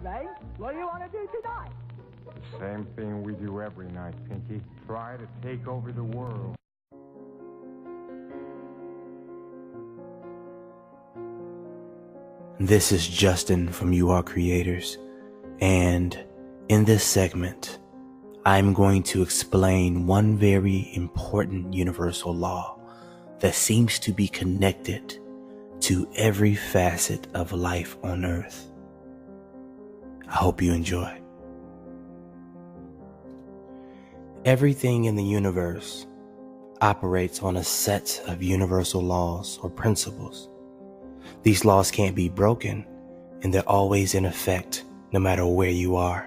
Ray. What do you want to do tonight? The same thing we do every night, Pinky. Try to take over the world. This is Justin from YouAreCreators, and in this segment, I'm going to explain one very important universal law that seems to be connected to every facet of life on Earth. I hope you enjoy. Everything in the universe operates on a set of universal laws or principles. These laws can't be broken, and they're always in effect no matter where you are.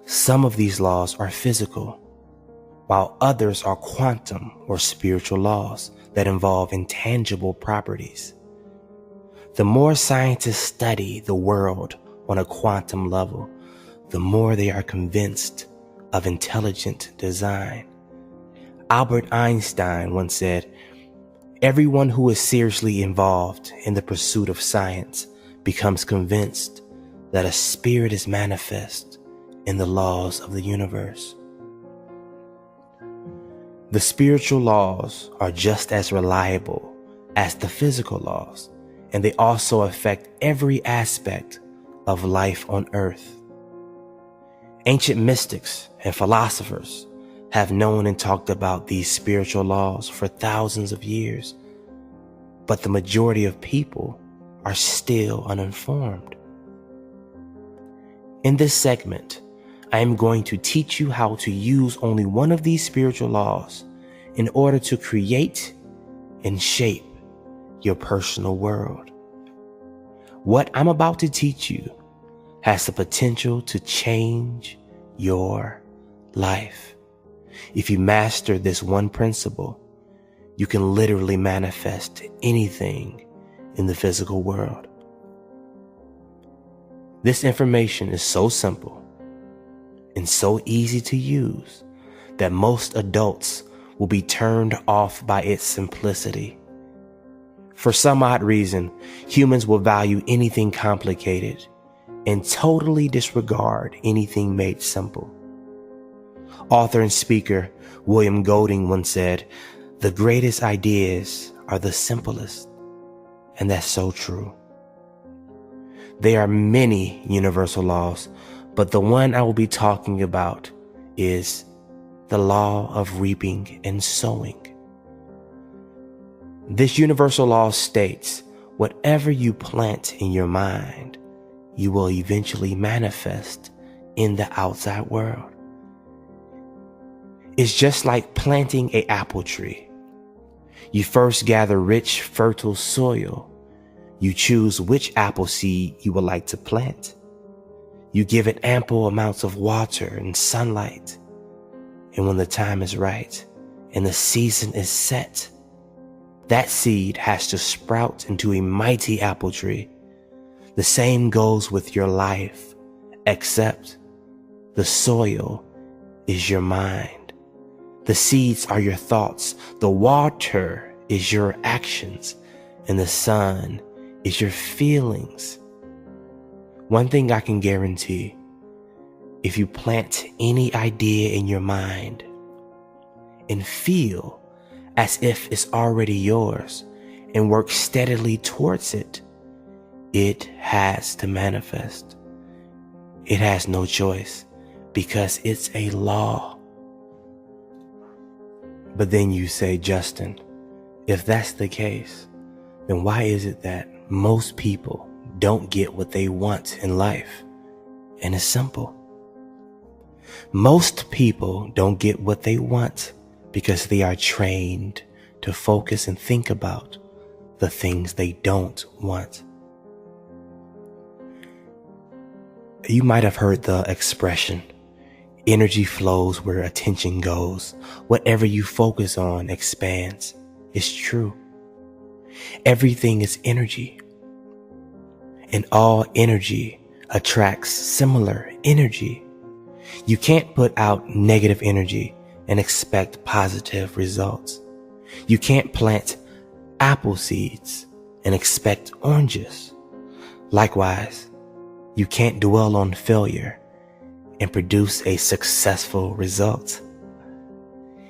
Some of these laws are physical, while others are quantum or spiritual laws that involve intangible properties. The more scientists study the world on a quantum level, the more they are convinced of intelligent design. Albert Einstein once said, "Everyone who is seriously involved in the pursuit of science becomes convinced that a spirit is manifest in the laws of the universe." The spiritual laws are just as reliable as the physical laws, and they also affect every aspect of life on Earth. Ancient mystics and philosophers have known and talked about these spiritual laws for thousands of years, but the majority of people are still uninformed. In this segment, I am going to teach you how to use only one of these spiritual laws in order to create and shape your personal world. What I'm about to teach you has the potential to change your life. If you master this one principle, you can literally manifest anything in the physical world. This information is so simple and so easy to use that most adults will be turned off by its simplicity. For some odd reason, humans will value anything complicated and totally disregard anything made simple. Author and speaker William Golding once said, "The greatest ideas are the simplest," and that's so true. There are many universal laws, but the one I will be talking about is the law of reaping and sowing. This universal law states, whatever you plant in your mind, you will eventually manifest in the outside world. It's just like planting an apple tree. You first gather rich, fertile soil. You choose which apple seed you would like to plant. You give it ample amounts of water and sunlight. And when the time is right and the season is set, that seed has to sprout into a mighty apple tree. The same goes with your life, except the soil is your mind. The seeds are your thoughts. The water is your actions. And the sun is your feelings. One thing I can guarantee, if you plant any idea in your mind and feel as if it's already yours and work steadily towards it, it has to manifest. It has no choice because it's a law. But then you say, Justin, if that's the case, then why is it that most people don't get what they want in life? And it's simple. Most people don't get what they want because they are trained to focus and think about the things they don't want. You might have heard the expression, energy flows where attention goes. Whatever you focus on expands. It's true. Everything is energy. And all energy attracts similar energy. You can't put out negative energy and expect positive results. You can't plant apple seeds and expect oranges. Likewise, You can't dwell on failure and produce a successful result.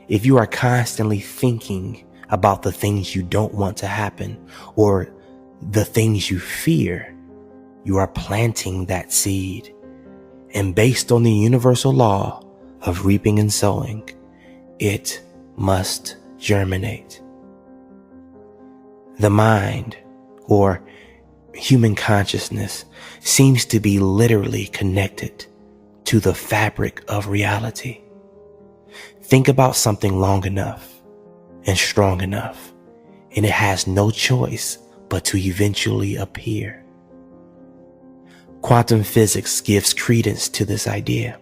If you are constantly thinking about the things you don't want to happen or the things you fear, you are planting that seed. And based on the universal law of reaping and sowing, it must germinate. The mind, or human consciousness, seems to be literally connected to the fabric of reality. Think about something long enough and strong enough, and it has no choice but to eventually appear. Quantum physics gives credence to this idea.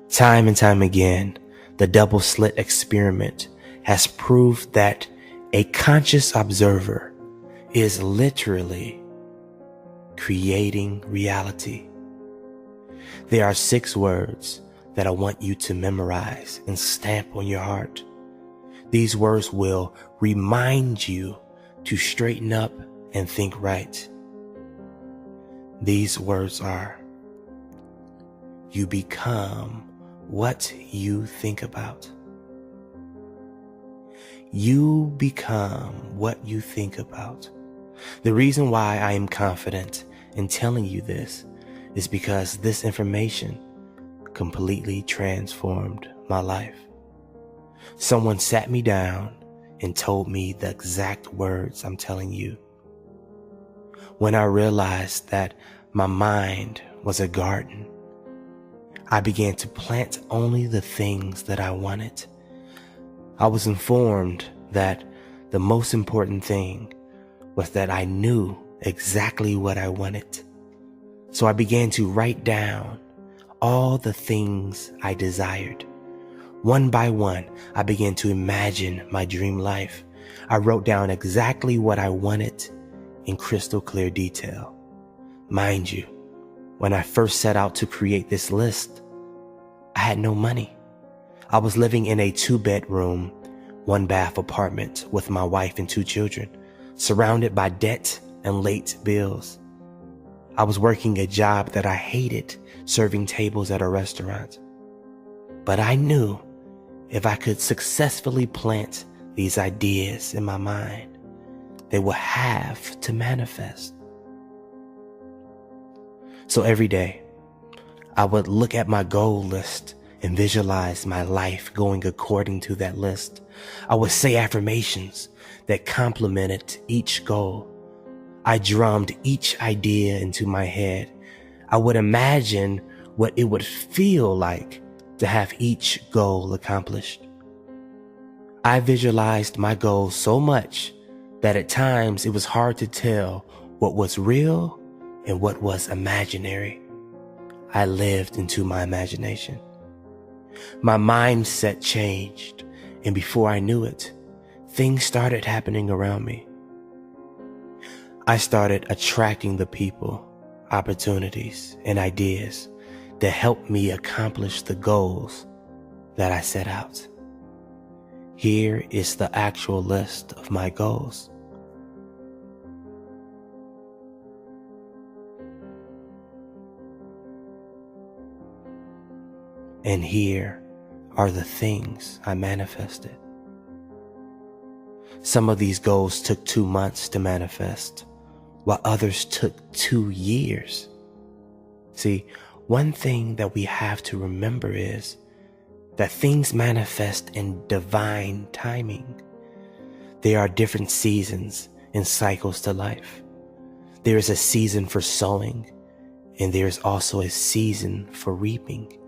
Time and time again, the double slit experiment has proved that a conscious observer is literally creating reality. There are 6 words that I want you to memorize and stamp on your heart. These words will remind you to straighten up and think right. These words are: you become what you think about. You become what you think about. The reason why I am confident in telling you this is because this information completely transformed my life. Someone sat me down and told me the exact words I'm telling you. When I realized that my mind was a garden, I began to plant only the things that I wanted. I was informed that the most important thing was that I knew exactly what I wanted. So I began to write down all the things I desired. One by one, I began to imagine my dream life. I wrote down exactly what I wanted in crystal clear detail. Mind you, when I first set out to create this list, I had no money. I was living in a 2-bedroom, 1-bath apartment with my wife and 2 children, surrounded by debt and late bills. I was working a job that I hated, serving tables at a restaurant. But I knew if I could successfully plant these ideas in my mind, they would have to manifest. So every day, I would look at my goal list and visualize my life going according to that list. I would say affirmations that complemented each goal. I drummed each idea into my head. I would imagine what it would feel like to have each goal accomplished. I visualized my goals so much that at times it was hard to tell what was real and what was imaginary. I lived into my imagination. My mindset changed, and before I knew it, things started happening around me. I started attracting the people, opportunities, and ideas that helped me accomplish the goals that I set out. Here is the actual list of my goals. And here are the things I manifested. Some of these goals took 2 months to manifest, while others took 2 years. See, one thing that we have to remember is that things manifest in divine timing. There are different seasons and cycles to life. There is a season for sowing, and there is also a season for reaping.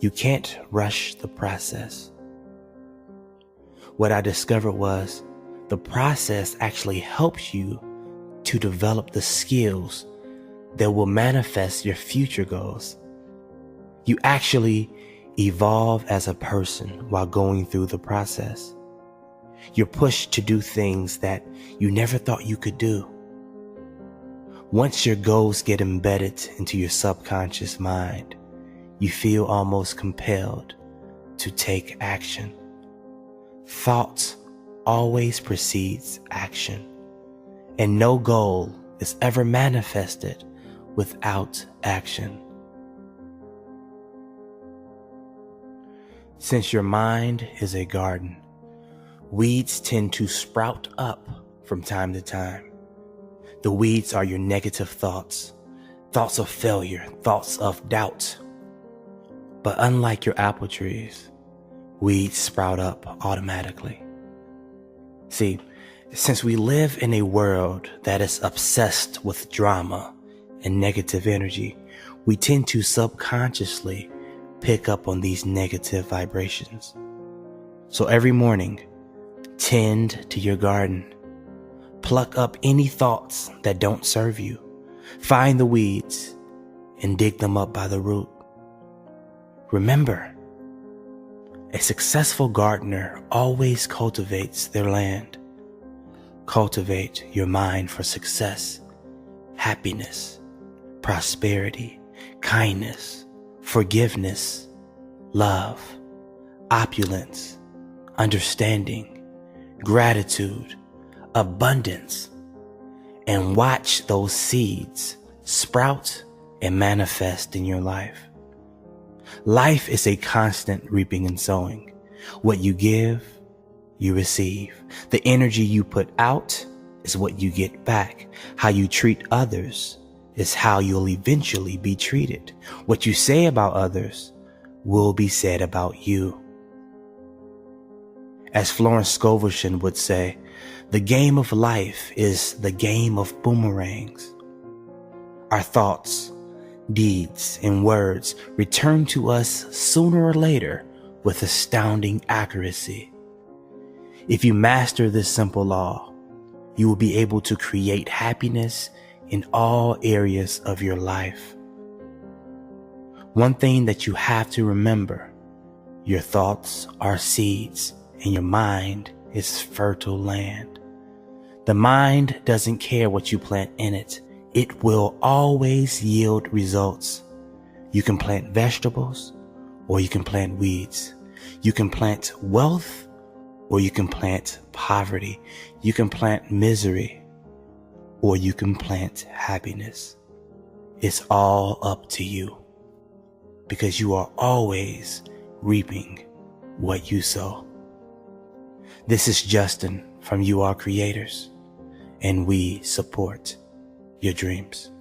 You can't rush the process. What I discovered was the process actually helps you to develop the skills that will manifest your future goals. You actually evolve as a person while going through the process. You're pushed to do things that you never thought you could do. Once your goals get embedded into your subconscious mind, you feel almost compelled to take action. Thought always precedes action, and no goal is ever manifested without action. Since your mind is a garden, weeds tend to sprout up from time to time. The weeds are your negative thoughts, thoughts of failure, thoughts of doubt. But unlike your apple trees, weeds sprout up automatically. See, since we live in a world that is obsessed with drama and negative energy, we tend to subconsciously pick up on these negative vibrations. So every morning, tend to your garden. Pluck up any thoughts that don't serve you. Find the weeds and dig them up by the root. Remember, a successful gardener always cultivates their land. Cultivate your mind for success, happiness, prosperity, kindness, forgiveness, love, opulence, understanding, gratitude, abundance, and watch those seeds sprout and manifest in your life. Life is a constant reaping and sowing. What you give, you receive. The energy you put out is what you get back. How you treat others is how you'll eventually be treated. What you say about others will be said about you. As Florence Scovel would say, the game of life is the game of boomerangs. Our thoughts, deeds, and words return to us sooner or later with astounding accuracy. If you master this simple law, you will be able to create happiness in all areas of your life. One thing that you have to remember, your thoughts are seeds and your mind is fertile land. The mind doesn't care what you plant in it. It will always yield results. You can plant vegetables or you can plant weeds. You can plant wealth or you can plant poverty. You can plant misery or you can plant happiness. It's all up to you because you are always reaping what you sow. This is Justin from YouAreCreators, and we support your dreams.